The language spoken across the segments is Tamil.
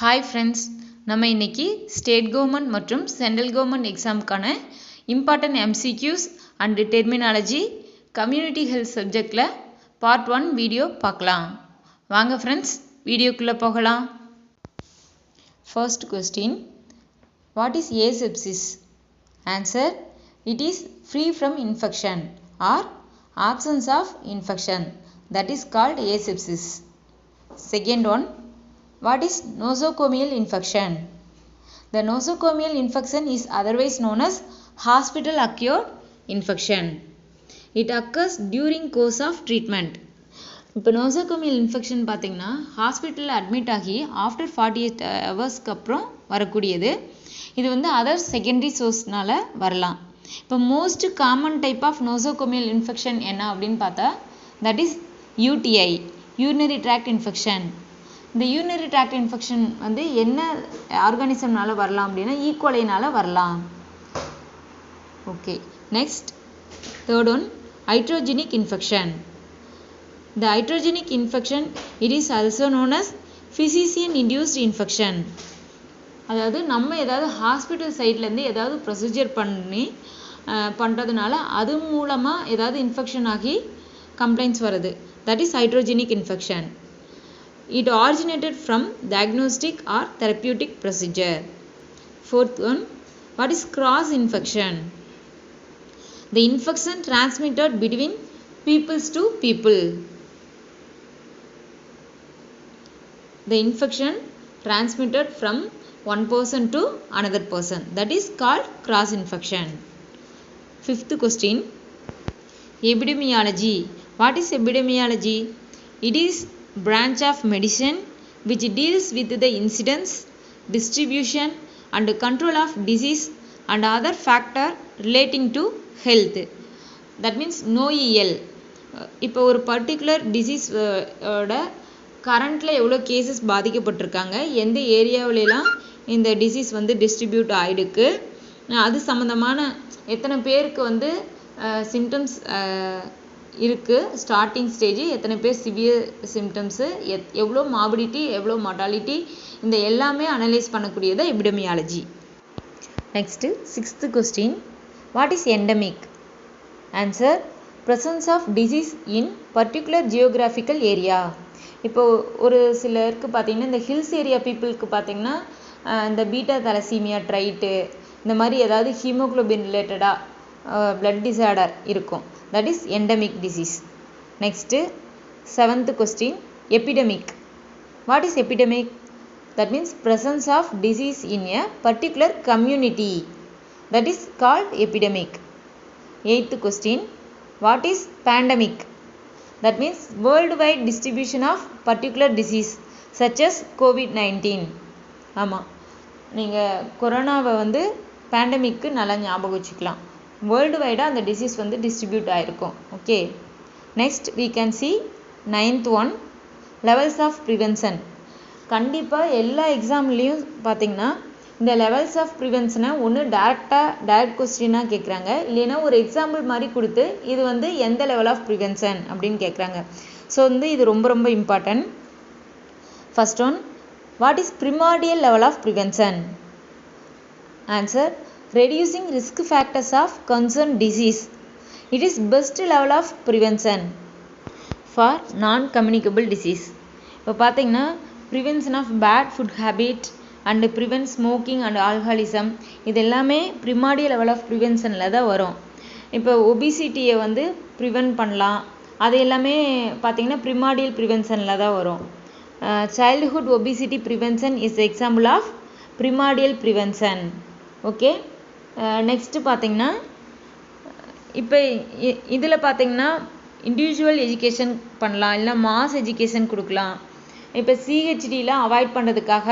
ஹாய் ஃப்ரெண்ட்ஸ், நம்ம இன்னைக்கு ஸ்டேட் கவர்மெண்ட் மற்றும் சென்ட்ரல் கவர்மெண்ட் எக்ஸாமுக்கான important MCQs and terminology community health சப்ஜெக்டில் பார்ட் 1 வீடியோ பார்க்கலாம். வாங்க ஃப்ரெண்ட்ஸ், வீடியோக்குள்ளே போகலாம். First question, what is asepsis? Answer, it is free from infection or absence of infection, that is called asepsis. Second one, what is nosocomial infection? The nosocomial infection is otherwise known as hospital acquired infection. It occurs during course of treatment. இப்போ நோசோகோமியல் இன்ஃபெக்ஷன் பார்த்தீங்கன்னா ஹாஸ்பிட்டலில் அட்மிட் ஆகி ஆஃப்டர் 48 ஹவர்ஸ்க்கு அப்புறம் வரக்கூடியது. இது வந்து அதர் செகண்டரி சோர்ஸ்னால வரலாம். இப்போ most common type of nosocomial infection என்ன அப்படின்னு பார்த்தா that is UTI, urinary tract infection. இந்த யூரினரி ட்ராக்ட் இன்ஃபெக்ஷன் வந்து என்ன ஆர்கானிசம்னால வரலாம் அப்படின்னா ஈக்குவலைனால வரலாம். Okay, next third one, hydrogenic infection. The hydrogenic infection, it is also known as physician induced infection. அதாவது நம்ம ஏதாவது ஹாஸ்பிட்டல் சைட்லேருந்து ஏதாவது ப்ரொசீஜர் பண்ணுறதுனால அது மூலமாக ஏதாவது இன்ஃபெக்ஷன் ஆகி கம்ப்ளைண்ட்ஸ் வருது. That is hydrogenic infection. It originated from diagnostic or therapeutic procedure. Fourth one, what is cross infection? The infection transmitted between peoples to people. The infection transmitted from one person to another person, that is called cross infection. Fifth question, epidemiology. What is epidemiology? It is branch of medicine which deals with the incidence, distribution and control of disease and other factor relating to health. That means நோயியல். இப்போ ஒரு பர்டிகுலர் டிசீஸ் கரண்ட்டில் எவ்வளோ கேசஸ் பாதிக்கப்பட்டிருக்காங்க, எந்த ஏரியாவிலலாம் இந்த டிசீஸ் வந்து டிஸ்ட்ரிபியூட் ஆகிடுக்கு, அது சம்மந்தமான எத்தனை பேருக்கு வந்து சிம்டம்ஸ் இருக்குது ஸ்டார்டிங் ஸ்டேஜ், எத்தனை பேர் சிவியர் சிம்டம்ஸு, எவ்வளோ மார்பிடிட்டி, எவ்வளோ மார்டாலிட்டி, இந்த எல்லாமே அனலைஸ் பண்ணக்கூடியது epidemiology. Next sixth question, what is endemic? Answer, presence of disease in particular geographical area. இப்போ ஒரு சிலருக்கு பார்த்தீங்கன்னா இந்த ஹில்ஸ் ஏரியா பீப்புளுக்கு பார்த்தீங்கன்னா இந்த பீட்டா தலசீமியா ட்ரைட்டு இந்த மாதிரி ஏதாவது ஹீமோக்ளோபின் ரிலேட்டடாக பிளட் டிசார்டர் இருக்கும். That is endemic disease. Next seventh question, epidemic. What is epidemic? That means presence of disease in a particular community, that is called epidemic. Eighth question, what is pandemic? That means worldwide distribution of particular disease such as COVID-19. ஆமாம், நீங்கள் கொரோனாவை வந்து பேண்டமிக்கு நல்லா ஞாபகம் வச்சுக்கலாம். வேர்ல்டு வைடாக அந்த டிசீஸ் வந்து டிஸ்ட்ரிபியூட் ஆகிருக்கும். Okay, next we can see ninth one, levels of prevention. கண்டிப்பாக எல்லா எக்ஸாம்லேயும் பார்த்தீங்கன்னா இந்த லெவல்ஸ் ஆஃப் ப்ரிவென்ஷனை ஒன்று டைரக்ட் கொஸ்டினாக கேட்குறாங்க, இல்லைன்னா ஒரு எக்ஸாம்பிள் மாதிரி கொடுத்து இது வந்து எந்த லெவல் ஆஃப் ப்ரிவென்ஷன் அப்படின்னு கேட்குறாங்க. ஸோ வந்து இது ரொம்ப ரொம்ப important. First one, what is primordial level of prevention? Answer, reducing risk factors of concern disease. It is best level of prevention for non communicable disease. இப்போ பார்த்தீங்கன்னா prevention of bad food habit and prevent smoking and alcoholism, இது எல்லாமே ப்ரிமார்டியல் லெவல் ஆஃப் ப்ரிவென்ஷனில் தான் வரும். இப்போ ஒபிசிட்டியை வந்து ப்ரிவென்ட் பண்ணலாம், அது எல்லாமே பார்த்திங்கன்னா ப்ரிமார்டியல் ப்ரிவென்ஷனில் தான் வரும். Childhood obesity prevention is example of primordial prevention. Okay, next பார்த்திங்கன்னா இப்போ இதில் பார்த்திங்கன்னா இண்டிவிஜுவல் எஜுகேஷன் பண்ணலாம், இல்லை மாஸ் எஜுகேஷன் கொடுக்கலாம். இப்போ சிஹெச்டியில் அவாய்ட் பண்ணுறதுக்காக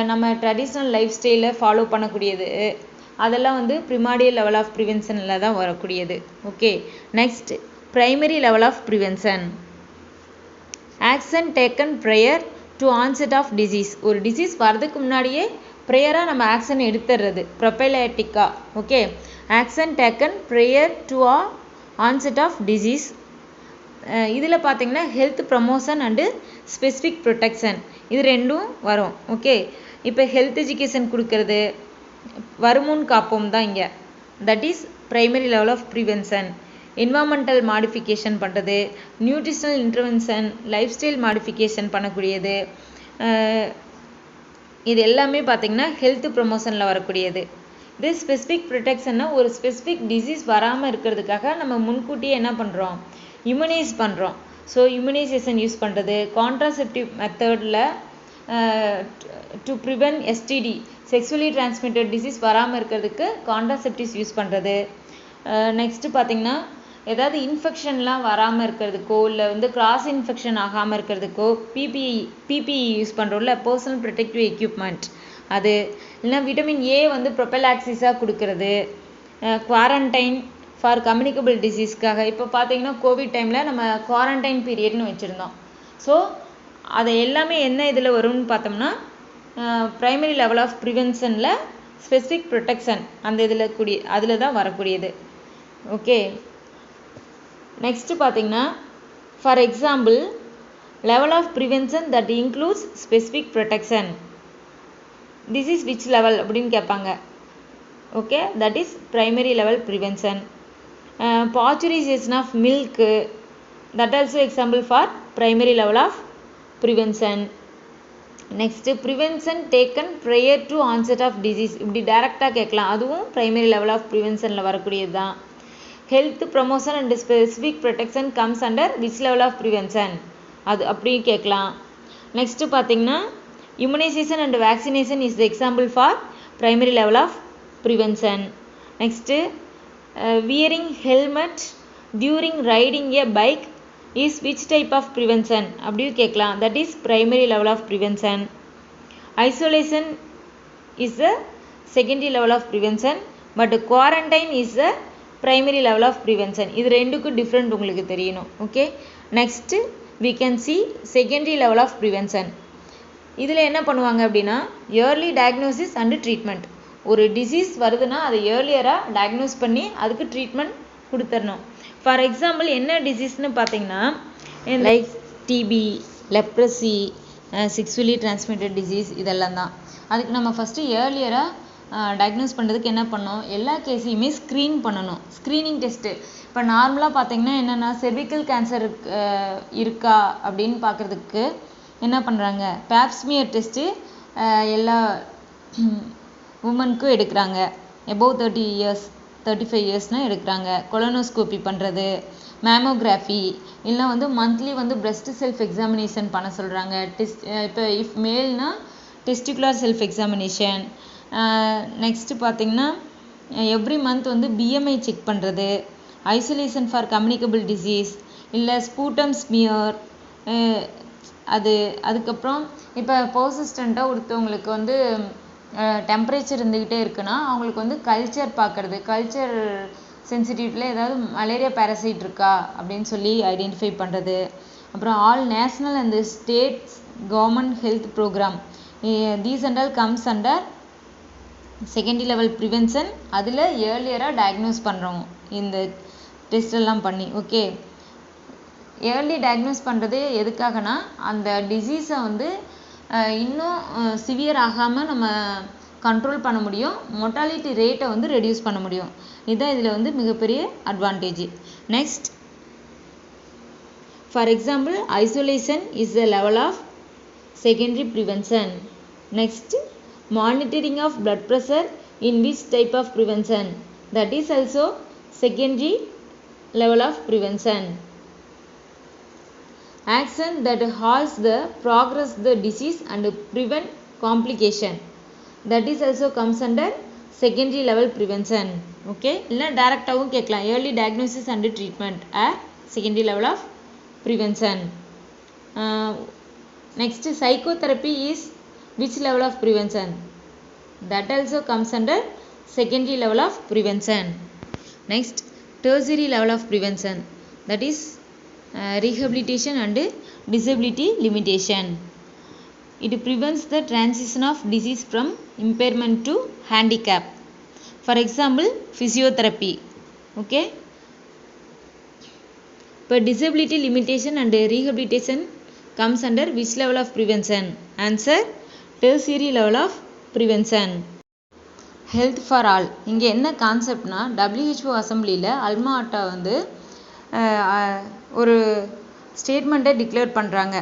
நம்ம ட்ரெடிஷ்னல் லைஃப் ஸ்டைலில் ஃபாலோ பண்ணக்கூடியது அதெல்லாம் வந்து ப்ரிமார்டியல் லெவல் ஆஃப் ப்ரிவென்ஷனில் தான் வரக்கூடியது. Okay, next primary level of prevention. Action taken prior to onset of disease. ஒரு டிசீஸ் வரதுக்கு முன்னாடியே ப்ரேயராக நம்ம ஆக்ஷன் எடுத்துடுறது ப்ரொபைலேட்டிக்காக. Okay, action taken prior to onset of disease. இதில் பார்த்தீங்கன்னா health promotion and specific protection, இது ரெண்டும் வரும். ஓகே, இப்போ ஹெல்த் எஜுகேஷன் கொடுக்கறது, வருமுன் காப்போம் தான் இங்கே, that is primary level of prevention. Environmental modification பண்ணுறது, nutritional intervention, life style modification பண்ணக்கூடியது, இது எல்லாமே பார்த்திங்கன்னா ஹெல்த் ப்ரொமோஷனில் வரக்கூடியது. இது ஸ்பெசிஃபிக் ப்ரொடெக்ஷன்னா ஒரு ஸ்பெசிஃபிக் டிசீஸ் வராமல் இருக்கிறதுக்காக நம்ம முன்கூட்டியே என்ன பண்ணுறோம், இம்யூனைஸ் பண்ணுறோம். ஸோ இம்யூனைசேஷன் யூஸ் பண்ணுறது, கான்ட்ராசெப்டிவ் மெத்தடில் to prevent STD, sexually transmitted disease வராமல் இருக்கிறதுக்கு கான்ட்ராசெப்டிவ்ஸ் யூஸ் பண்ணுறது. நெக்ஸ்ட்டு பார்த்திங்கன்னா ஏதாவது இன்ஃபெக்ஷன்லாம் வராமல் இருக்கிறதுக்கோ இல்லை வந்து கிராஸ் இன்ஃபெக்ஷன் ஆகாமல் இருக்கிறதுக்கோ பிபிஇ யூஸ் பண்ணுறோம்ல, பர்சனல் ப்ரொடெக்டிவ் எக்யூப்மெண்ட், அது இல்லைனா விட்டமின் ஏ வந்து ப்ரொபலாக்சிஸாக கொடுக்கறது, குவாரண்டைன் ஃபார் கம்யூனிகபிள் டிசீஸ்க்காக. இப்போ பார்த்தீங்கன்னா கோவிட் டைமில் நம்ம குவாரண்டைன் பீரியட்னு வச்சுருந்தோம். ஸோ அதை எல்லாமே என்ன இதில் வரும்னு பார்த்தோம்னா ப்ரைமரி லெவல் ஆஃப் ப்ரிவென்ஷனில் ஸ்பெசிஃபிக் ப்ரொடெக்ஷன் அந்த இதில் அதில் தான் வரக்கூடியது. ஓகே, நெக்ஸ்ட்டு பார்த்தீங்கன்னா for example level of prevention that includes specific protection, this is which level அப்படின்னு கேட்பாங்க. Okay, that is primary level prevention. Pasteurization of milk, that also example for primary level of prevention. Next prevention taken prior to onset of disease, இப்படி டைரெக்டாக கேட்கலாம், அதுவும் ப்ரைமரி லெவல் ஆஃப் ப்ரிவென்ஷனில் வரக்கூடியது தான். Health promotion and specific protection comes under which level of prevention, அது அப்படியும் கேட்கலாம். நெக்ஸ்ட்டு பார்த்தீங்கன்னா immunization and vaccination is the example for primary level of prevention. Next, wearing helmet during riding a bike is which type of prevention அப்படியும் கேட்கலாம், that is primary level of prevention. Isolation is the secondary level of prevention, but quarantine is the primary level of prevention. இது ரெண்டுக்கும் டிஃப்ரெண்ட் உங்களுக்கு தெரியணும். Okay, next we can see secondary level of prevention. இதில் என்ன பண்ணுவாங்க அப்படின்னா ஏர்லி டயக்னோசிஸ் அண்டு ட்ரீட்மெண்ட். ஒரு டிசீஸ் வருதுன்னா அதை ஏர்லியராக டயக்னோஸ் பண்ணி அதுக்கு ட்ரீட்மெண்ட் கொடுத்துடணும். ஃபார் எக்ஸாம்பிள் என்ன டிசீஸ்னு பார்த்தீங்கன்னா like TB, leprosy, sexually transmitted disease, இதெல்லாம் தான். அதுக்கு நம்ம ஃபஸ்ட்டு ஏர்லியராக டயக்னோஸ் பண்ணுறதுக்கு என்ன பண்ணோம், எல்லா கேஸையுமே ஸ்க்ரீன் பண்ணணும். ஸ்க்ரீனிங் டெஸ்ட்டு இப்போ நார்மலாக பார்த்தீங்கன்னா என்னென்னா செர்விக்கல் கேன்சர் இருக்கா அப்படின்னு பார்க்குறதுக்கு என்ன பண்ணுறாங்க, பேப்ஸ்மியர் டெஸ்ட்டு எல்லா உமனுக்கும் எடுக்கிறாங்க, எபோவ் 30 years 35 yearsனால் எடுக்கிறாங்க. கொலனோஸ்கோப்பி பண்ணுறது, மேமோகிராஃபி, இல்லைனா வந்து மந்த்லி வந்து பிரெஸ்ட் செல்ஃப் எக்ஸாமினேஷன் பண்ண சொல்கிறாங்க. இப்போ இஃப் மேல்னா டெஸ்டிகுலர் செல்ஃப் எக்ஸாமினேஷன். நெக்ஸ்ட்டு பார்த்திங்கன்னா எவ்ரி மந்த் வந்து பிஎம்ஐ செக் பண்ணுறது, ஐசோலேஷன் ஃபார் கம்யூனிகபிள் டிசீஸ், இல்லை ஸ்பூட்டம் ஸ்மியர், அதுக்கப்புறம் இப்போ பர்சிஸ்டண்ட்டாக ஒருத்தவங்களுக்கு வந்து டெம்பரேச்சர் இருந்துக்கிட்டே இருக்குன்னா அவங்களுக்கு வந்து கல்ச்சர் பார்க்குறது, கல்ச்சர் சென்சிட்டிவிட்டியில் ஏதாவது மலேரியா பேரசைட் இருக்கா அப்படின்னு சொல்லி ஐடென்டிஃபை பண்ணுறது. அப்புறம் all national and states government health program, these and all comes under secondary level prevention. அதில் ஏர்லியராக டயக்னோஸ் பண்ணுறோம் இந்த டெஸ்டெல்லாம் பண்ணி. ஓகே, ஏர்லி டயக்னோஸ் பண்ணுறது எதுக்காகனா அந்த டிசீஸை வந்து இன்னும் சிவியர் ஆகாமல் நம்ம கண்ட்ரோல் பண்ண முடியும், மொர்டாலிட்டி ரேட்டை வந்து ரெடியூஸ் பண்ண முடியும். இதுதான் இதில் வந்து மிகப்பெரிய advantage. Next, for example isolation is the level of secondary prevention. Next, monitoring of blood pressure in which type of prevention, that is also secondary level of prevention. Action that halts the progress of the disease and prevent complication, that is also comes under secondary level prevention. Okay, இல்ல டைரக்டாவும் கேட்கலாம், early diagnosis and treatment at secondary level of prevention. Next, psychotherapy is which level of prevention, that also comes under secondary level of prevention. Next, tertiary level of prevention, that is rehabilitation and disability limitation. It prevents the transition of disease from impairment to handicap. For example, physiotherapy. Okay, but disability limitation and rehabilitation comes under which level of prevention, answer tertiary level of prevention. Health for all இங்கே என்ன கான்செப்ட்னா WHO அசம்பிளியில் அல்மா அட்டா வந்து ஒரு ஸ்டேட்மெண்ட்டை டிக்ளேர் பண்ணுறாங்க.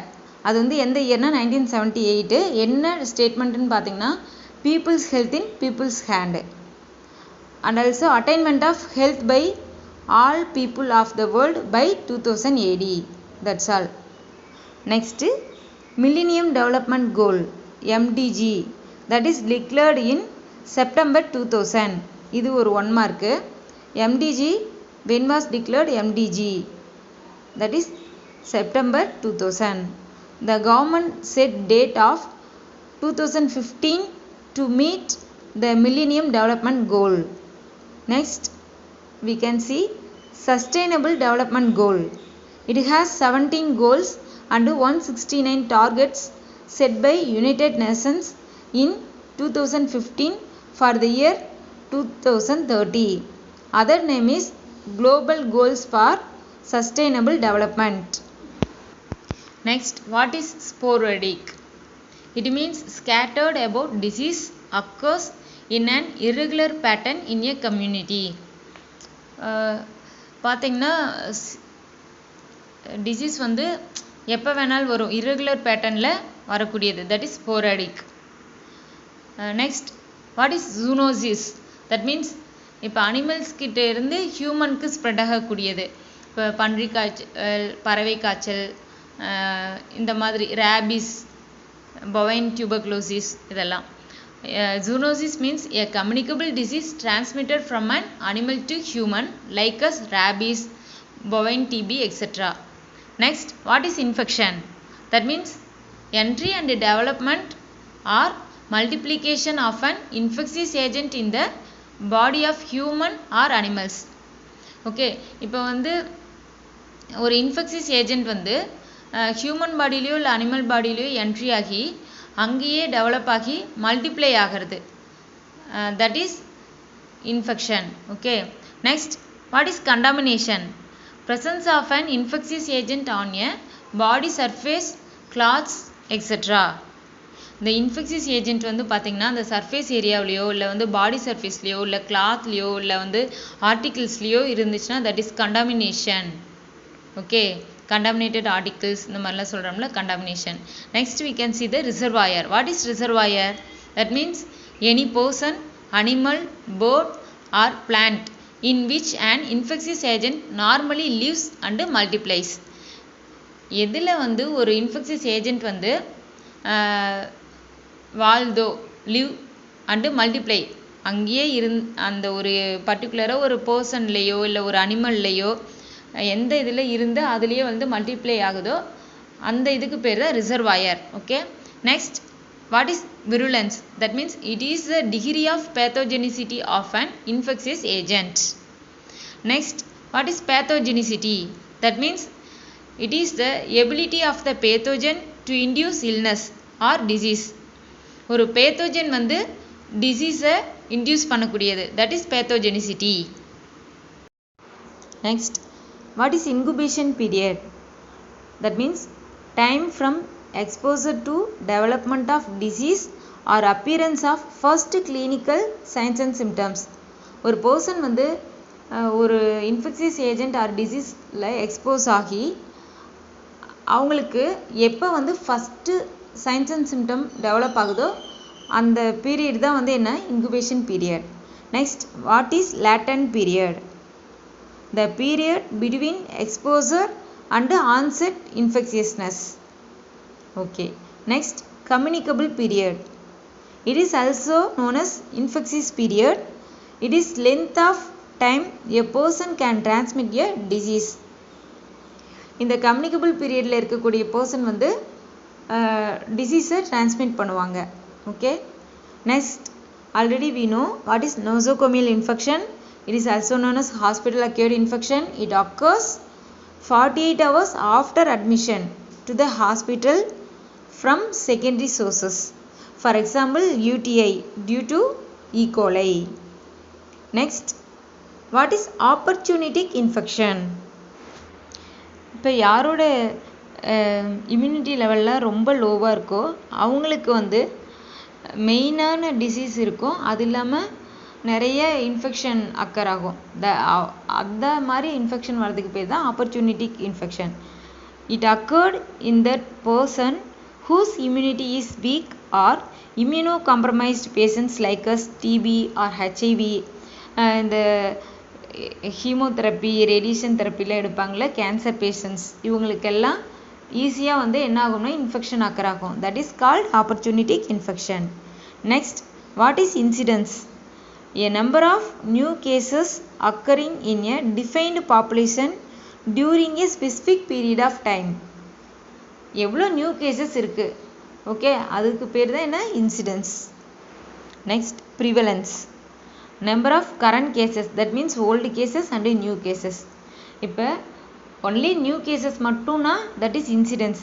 அது வந்து எந்த இயர்னா 1978. என்ன ஸ்டேட்மெண்ட்டுன்னு பார்த்தீங்கன்னா people's health in people's hand and also attainment of health by all people of the world by 2000 AD. That's all. Next, Millennium Development Goal MDG that is declared in September 2000. இது ஒரு 1 mark. MDG when was declared MDG? That is September 2000. The government set date of 2015 to meet the Millennium Development Goal. Next, we can see Sustainable Development Goal. It has 17 goals and 169 targets set by United Nations in 2015 for the year 2030. Other name is Global Goals for Sustainable Development. Next, what is sporadic? It means scattered about disease occurs in an irregular pattern in a community. பார்த்தீங்கன்னா டிசீஸ் வந்து எப்போ வேணாலும் வரும், இர்ரெகுலர் பேட்டர்னில் வரக்கூடியது, that is sporadic. Next, what is zoonosis? That means இப்போ அனிமல்ஸ் கிட்ட இருந்து ஹியூமனுக்கு ஸ்ப்ரெட் ஆகக்கூடியது. இப்போ பன்றி காய்ச்சல், பறவை காய்ச்சல், இந்த மாதிரி ரேபிஸ், bovine tuberculosis இதெல்லாம். Zoonosis means a communicable disease transmitted from an animal to human like as rabies, bovine TB, etc. Next, what is infection? That means entry and development or multiplication of an infectious agent in the body of human or animals. Okay, இப்போ வந்து ஒரு இன்ஃபெக்சியஸ் ஏஜென்ட் வந்து ஹியூமன் பாடியிலையோ இல்லை அனிமல் பாடியிலையோ என்ட்ரி ஆகி அங்கேயே டெவலப் ஆகி மல்டிப்ளை ஆகிறது, that is infection. Okay, next, what is contamination? presence of an infectious agent on a body surface, cloths, etc. இந்த இன்ஃபெக்சியஸ் ஏஜென்ட் வந்து பார்த்திங்கன்னா அந்த சர்ஃபேஸ் ஏரியாவிலையோ இல்லை வந்து பாடி சர்ஃபேஸ்லையோ இல்லை கிளாத்லையோ இல்லை வந்து ஆர்டிகிள்ஸ்லையோ இருந்துச்சுன்னா that is contamination. Okay, contaminated articles இந்த மாதிரிலாம் சொல்கிறோம்ல, contamination. Next we can see the reservoir. What is reservoir? That means any person, animal, bird or plant in which an infectious agent normally lives and multiplies. எதில் வந்து ஒரு இன்ஃபெக்சியஸ் ஏஜென்ட் வந்து வாழ்தோ, லிவ் அண்டு மல்டிப்ளை, அங்கேயே அந்த ஒரு பர்டிகுலராக ஒரு பர்சன்லேயோ இல்லை ஒரு அனிமல்லையோ எந்த இதில் இருந்து அதுலேயே வந்து மல்டிப்ளை ஆகுதோ அந்த இதுக்கு பேர் தான் reservoir. Okay, next, what is virulence? That means it is the degree of pathogenicity of an infectious agent. Next, what is pathogenicity? That means it is the ability of the pathogen to induce illness or disease. ஒரு பேத்தோஜன் வந்து டிசீஸை இன்டியூஸ் பண்ணக்கூடியது, that is pathogenicity. Next, what is incubation period? That means time from exposure to development of disease or appearance of first clinical signs and symptoms. ஒரு பர்சன் வந்து ஒரு இன்ஃபெக்சியஸ் ஏஜென்ட் ஆர் டிசீஸில் எக்ஸ்போஸ் ஆகி அவங்களுக்கு எப்போ வந்து first science and symptom develop ஆகுதோ அந்த பீரியட் தான் வந்து என்ன, incubation period. Next, what is latent period? The period between exposure and onset infectiousness. Okay, next, communicable period. It is also known as infectious period. It is length of time a person can transmit a disease. இந்த கம்யூனிகபிள் பீரியடில் இருக்கக்கூடிய பர்சன் வந்து டிசீஸை டிரான்ஸ்மிட் பண்ணுவாங்க. Okay, next, already we know what is nosocomial infection. It is also known as hospital acquired infection. It occurs 48 hours after admission to the hospital from secondary sources. For example, UTI due to E. coli. Next, what is opportunistic infection? இப்போ யாரோட இம்யூனிட்டி லெவலில் ரொம்ப லோவாக இருக்கோ அவங்களுக்கு வந்து மெயினான டிசீஸ் இருக்கும். அது இல்லாமல் நிறைய இன்ஃபெக்ஷன் அக்கர் ஆகும். அந்த மாதிரி இன்ஃபெக்ஷன் வர்றதுக்கு பேர் தான் opportunistic infection. It accord in that person whose immunity is weak or immunocompromised patients like us, TB or HIV. இந்த ஹீமோதெரப்பி ரேடியேஷன் தெரப்பியில் எடுப்பாங்களே கேன்சர் பேஷண்ட்ஸ், இவங்களுக்கெல்லாம் ஈஸியாக வந்து என்ன ஆகும்னா இன்ஃபெக்ஷன் அக்கர் ஆகும். That is called opportunistic infection. Next, what is incidence? A number of new cases occurring in a defined population during a specific period of time. எவ்வளோ நியூ கேசஸ் இருக்குது, ஓகே, அதுக்கு பேர் தான் என்ன, incidence. Next, prevalence. Number of current cases, that means old cases and new cases. இப்போ ஒன்லி நியூ கேசஸ் மட்டும்னா that is incidence.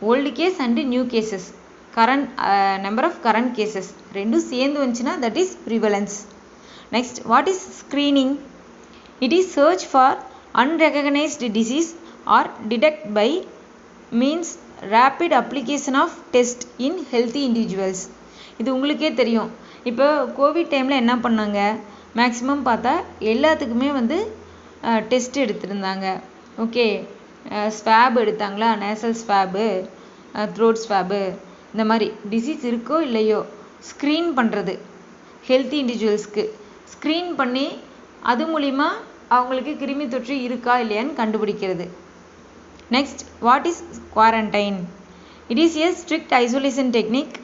Old case and new cases, current number of current cases ரெண்டும் சேர்ந்து வந்துச்சுன்னா that is prevalence. Next, what is screening? It is search for unrecognized disease or detect by means rapid application of test in healthy individuals. இது உங்களுக்கே தெரியும். இப்போ கோவிட் டைமில் என்ன பண்ணாங்க, மேக்ஸிமம் பார்த்தா எல்லாத்துக்குமே வந்து டெஸ்ட் எடுத்திருந்தாங்க. ஓகே, ஸ்வாப் எடுத்தாங்களா, நேசல் ஸ்வாபு, த்ரோட் ஸ்வாபு, இந்த மாதிரி டிசீஸ் இருக்கோ இல்லையோ ஸ்க்ரீன் பண்ணுறது, ஹெல்த்தி இண்டிவிஜுவல்ஸ்க்கு ஸ்க்ரீன் பண்ணி அது மூலிமா அவங்களுக்கு கிருமி தொற்று இருக்கா இல்லையான்னு கண்டுபிடிக்கிறது. Next, what is quarantine? It is a strict isolation technique,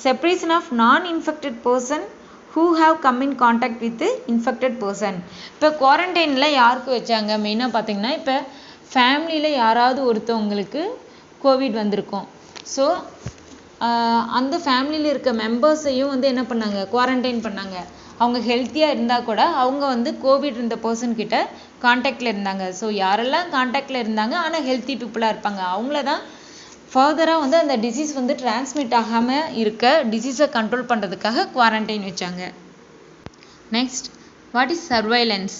separation of non infected person who have come in contact with infected person. இப்போ குவாரண்டைனில் யாருக்கு வச்சாங்க மெயினாக பார்த்தீங்கன்னா, இப்போ ஃபேமிலியில் யாராவது ஒருத்தவங்களுக்கு கோவிட் வந்திருக்கும். ஸோ அந்த ஃபேமிலியில் இருக்க மெம்பர்ஸையும் வந்து என்ன பண்ணாங்க, குவாரண்டைன் பண்ணாங்க. அவங்க ஹெல்த்தியாக இருந்தால் கூட அவங்க வந்து கோவிட் இருந்த பர்சன்கிட்ட கான்டாக்டில் இருந்தாங்க. ஸோ யாரெல்லாம் கான்டாக்டில் இருந்தாங்க ஆனால் ஹெல்த்தி பீப்புளாக இருப்பாங்க, அவங்கள தான் ஃபர்தராக வந்து அந்த டிசீஸ் வந்து டிரான்ஸ்மிட் ஆகாமல் இருக்க டிசீஸை கண்ட்ரோல் பண்ணுறதுக்காக குவாரண்டைன் வச்சாங்க. Next, what is surveillance?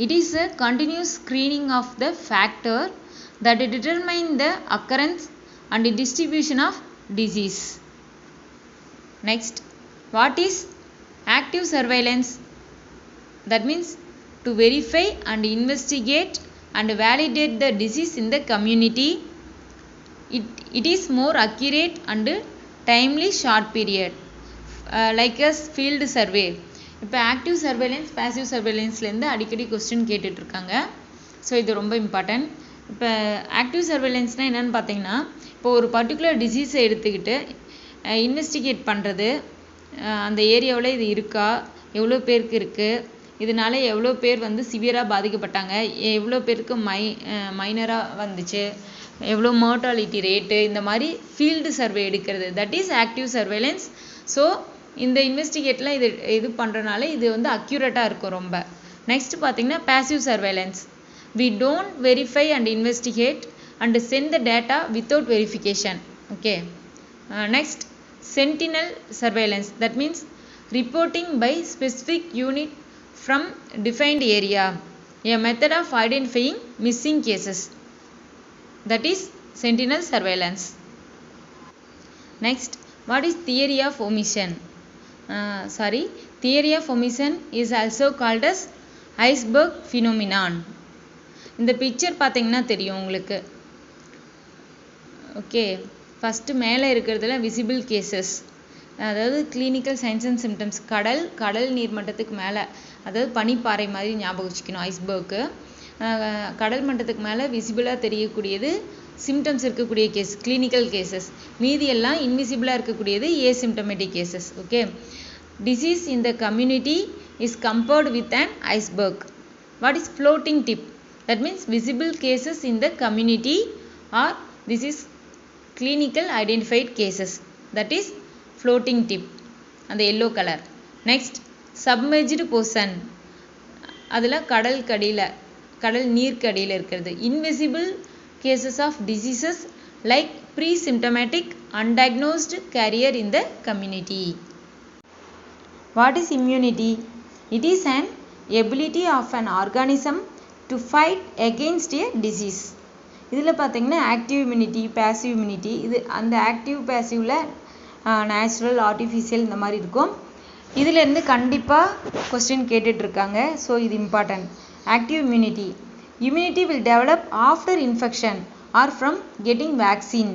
It is a continuous screening of the factor that determine the occurrence and distribution of disease. Next, what is active surveillance? That means to verify and investigate and validate the disease in the community. It is more accurate and timely short period, like a field survey. இப்போ ஆக்டிவ் சர்வேலன்ஸ் பேசிவ் சர்வேலன்ஸ்லேருந்து அடிக்கடி கொஸ்டின் கேட்டுட்ருக்காங்க. ஸோ இது ரொம்ப இம்பார்ட்டன்ட். இப்போ ஆக்டிவ் சர்வேலன்ஸ்னால் என்னென்னு பார்த்தீங்கன்னா, இப்போ ஒரு பர்டிகுலர் டிசீஸை எடுத்துக்கிட்டு இன்வெஸ்டிகேட் பண்ணுறது, அந்த ஏரியாவில் இது இருக்கா, எவ்வளோ பேருக்கு இருக்குது, இதனால் எவ்வளோ பேர் வந்து சிவியராக பாதிக்கப்பட்டாங்க, எவ்வளோ பேருக்கு மைனராக வந்துச்சு, எவ்வளோ மோர்டாலிட்டி ரேட்டு, இந்த மாதிரி ஃபீல்டு சர்வே எடுக்கிறது, that is active surveillance. So இந்த இன்வெஸ்டிகேட்லாம் இது பண்ணுறதுனால இது வந்து அக்யூரேட்டாக இருக்கும் ரொம்ப. நெக்ஸ்ட் பார்த்தீங்கன்னா passive surveillance. We don't verify and investigate and send the data without verification. Okay. Next, sentinel surveillance. That means reporting by specific unit from defined area. A method of identifying missing cases. That is sentinel surveillance. Next, what is theory of omission? Theory of omission is also called as iceberg phenomenon. இந்த பிக்சர் பார்த்தீங்கன்னா தெரியும் உங்களுக்கு. ஓகே, ஃபஸ்ட்டு மேலே இருக்கிறதுல விசிபிள் கேசஸ், அதாவது கிளினிக்கல் சைன்ஸ் அண்ட் சிம்டம்ஸ். கடல் நீர் மட்டத்துக்கு மேலே, அதாவது பனிப்பாறை மாதிரி ஞாபகம் வச்சுக்கணும் ஐஸ்பர்க்கு. கடல் மட்டத்துக்கு மேலே விசிபிளாக தெரியக்கூடியது சிம்டம்ஸ் இருக்கக்கூடிய கேஸ், கிளினிக்கல் கேசஸ். மீதி எல்லாம் இன்விசிபிளாக இருக்கக்கூடியது asymptomatic cases. Okay, disease in the community is compared with an iceberg. What is floating tip? That means visible cases in the community, or this is clinical identified cases, that is floating tip and the yellow color. Next, submerged portion, adula கடல் நீர் கடியில இருக்கிறது. Invisible cases of diseases like pre-symptomatic undiagnosed carrier in the community. What is immunity? It is an ability of an organism to fight against a disease. இதில் பார்த்தீங்கன்னா ஆக்டிவ் இம்யூனிட்டி, பேசிவ் இம்யூனிட்டி. இது அந்த ஆக்டிவ் பேசிவில் நேச்சுரல், ஆர்டிஃபிஷியல் இந்த மாதிரி இருக்கும். இதிலேருந்து கண்டிப்பாக கொஸ்டின் கேட்டுட்ருக்காங்க. ஸோ இது important. Active immunity. Immunity will develop after infection or from getting vaccine.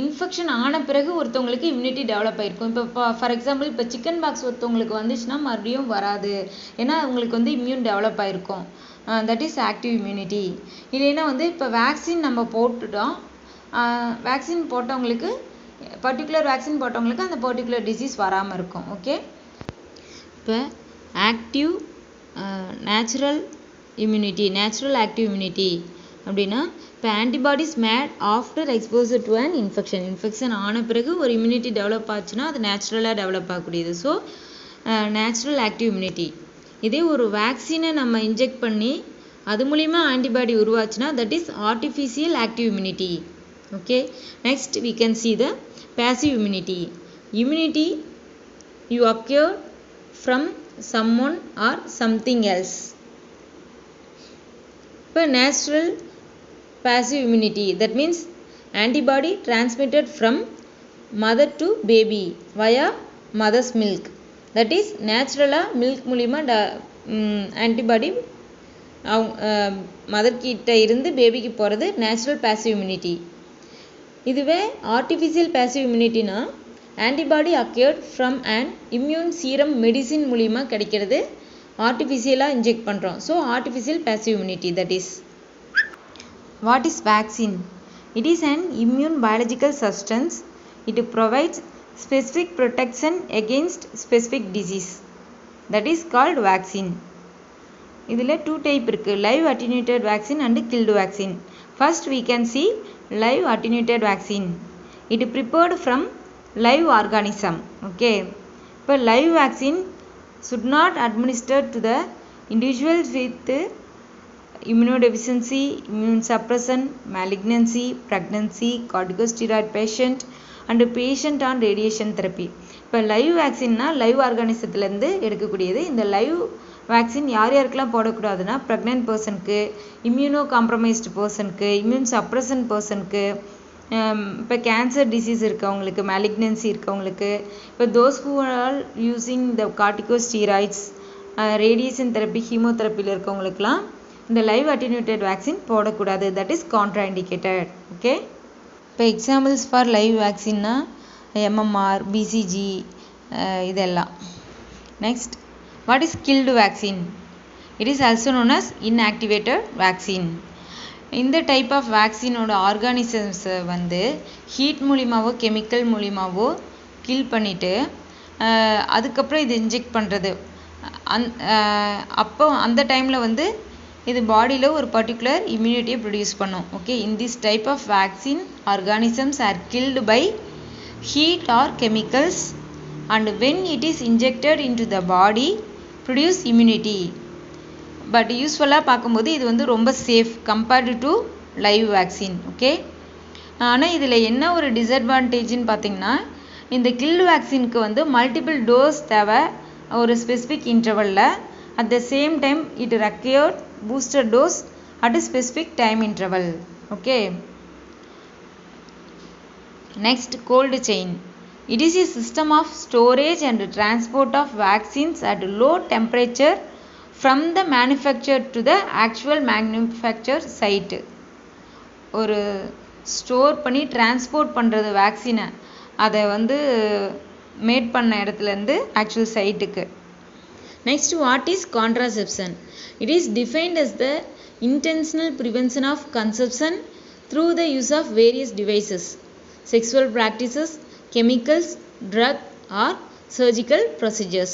Infection ஆன பிறகு ஒருத்தவங்களுக்கு இம்யூனிட்டி டெவலப் ஆகிருக்கும். இப்போ ஃபார் எக்ஸாம்பிள் இப்போ சிக்கன் பாக்ஸ் ஒருத்தவங்களுக்கு வந்துச்சுன்னா மறுபடியும் வராது, ஏன்னா அவங்களுக்கு வந்து இம்யூன் டெவலப் ஆகிருக்கும். That is active immunity. இல்லைன்னா வந்து இப்போ வேக்சின் நம்ம போட்டுட்டோம், வேக்சின் போட்டவங்களுக்கு பர்டிகுலர் வேக்சின் போட்டவங்களுக்கு அந்த பர்டிகுலர் டிசீஸ் வராமல் இருக்கும். ஓகே, இப்போ active natural immunity, natural active immunity அப்படின்னா இப்போ antibodies made after exposure to an infection. Infection ஆன பிறகு ஒரு இம்யூனிட்டி டெவலப் ஆச்சுன்னா அது நேச்சுரலாக டெவலப் ஆகக்கூடியது. So natural active immunity. இதே ஒரு வேக்சினை நம்ம இன்ஜெக்ட் பண்ணி அது மூலிமா ஆன்டிபாடி உருவாச்சுன்னா that is artificial active immunity. Okay, next we can see the passive immunity. Immunity you acquire from someone or something else. இப்போ natural passive immunity, that means antibody transmitted from mother to baby via mother's milk. That is நேச்சுரலாக மில்க் மூலிமா ஆன்டிபாடி மதர் கிட்ட இருந்து பேபிக்கு போகிறது நேச்சுரல் பேசிவ் இம்யூனிட்டி. இதுவே ஆர்டிஃபிஷியல் பேசிவ் இம்யூனிட்டினா antibody acquired from and immune serum medicine மூலிமா கிடைக்கிறது, ஆர்டிஃபிஷியலாக இன்ஜெக்ட் பண்ணுறோம். So artificial passive immunity. That is what is vaccine? It is an immune biological substance. It provides specific protection against specific disease, that is called vaccine. இதில் 2 type இருக்கு, live attenuated vaccine and killed vaccine. First we can see live attenuated vaccine. It prepared from live organism. Okay, இப்போ live vaccine should not administer to the individuals with immunodeficiency, immune suppression, malignancy, pregnancy, corticosteroid patient and patient on radiation therapy. இப்போ லைவ் வேக்சின்னா லைவ் ஆர்கானிசத்துலேருந்து எடுக்கக்கூடியது. இந்த லைவ் வேக்சின் யார் யாருக்கெல்லாம் போடக்கூடாதுன்னா ப்ரெக்னென்ட் பர்சனுக்கு, இம்யூனோ காம்ப்ரமைஸ்டு பர்சனுக்கு, இம்யூன் சப்ரஷன் பர்சனுக்கு, இப்போ கேன்சர் டிசீஸ் இருக்கவங்களுக்கு, மேலிக்னன்சி இருக்கவங்களுக்கு, இப்போ those who are using the corticosteroids, radiation therapy, ஹீமோதெரப்பியில் இருக்கவங்களுக்குலாம் இந்த லைவ் அட்டினியூட்டட் வேக்சின் போடக்கூடாது. That is contraindicated. ஓகே, இப்போ எக்ஸாம்பிள்ஸ் ஃபார் லைவ் வேக்சின்னா MMR, BCG இதெல்லாம். Next, what is killed vaccine? It is also known as inactivated vaccine. இந்த டைப் ஆஃப் வேக்சினோட ஆர்கானிசம்ஸை வந்து ஹீட் மூலிமாவோ கெமிக்கல் மூலிமாவோ கில் பண்ணிவிட்டு அதுக்கப்புறம் இது இன்ஜெக்ட் பண்ணுறது. அப்போ அந்த டைமில் வந்து இது பாடியில் ஒரு பர்டிகுலர் இம்யூனிட்டியை ப்ரொடியூஸ் பண்ணும். Okay, in this type of vaccine organisms are killed by heat or chemicals and when it is injected into the body produce immunity. But யூஸ்வலாக பார்க்கும்போது இது வந்து ரொம்ப safe compared to live vaccine. Okay, ஆனால் இதில் என்ன ஒரு டிஸ்அட்வான்டேஜ்னு பார்த்தீங்கன்னா இந்த கில்டு வேக்சினுக்கு வந்து மல்டிபிள் டோஸ் தேவை ஒரு ஸ்பெசிஃபிக் இன்டர்வலில். At the same time it required booster dose at a specific time interval. Okay, next, cold chain. It is a system of storage and transport of vaccines at low temperature from the manufacturer to the actual manufacture site. ஒரு ஸ்டோர் பண்ணி டிரான்ஸ்போர்ட் பண்ணுறது வேக்சினை, அதை வந்து மேட் பண்ண இடத்துலேருந்து ஆக்சுவல் சைட்டுக்கு. Next, what is contraception? It is defined as the intentional prevention of conception through the use of various devices, sexual practices, chemicals, drug or surgical procedures.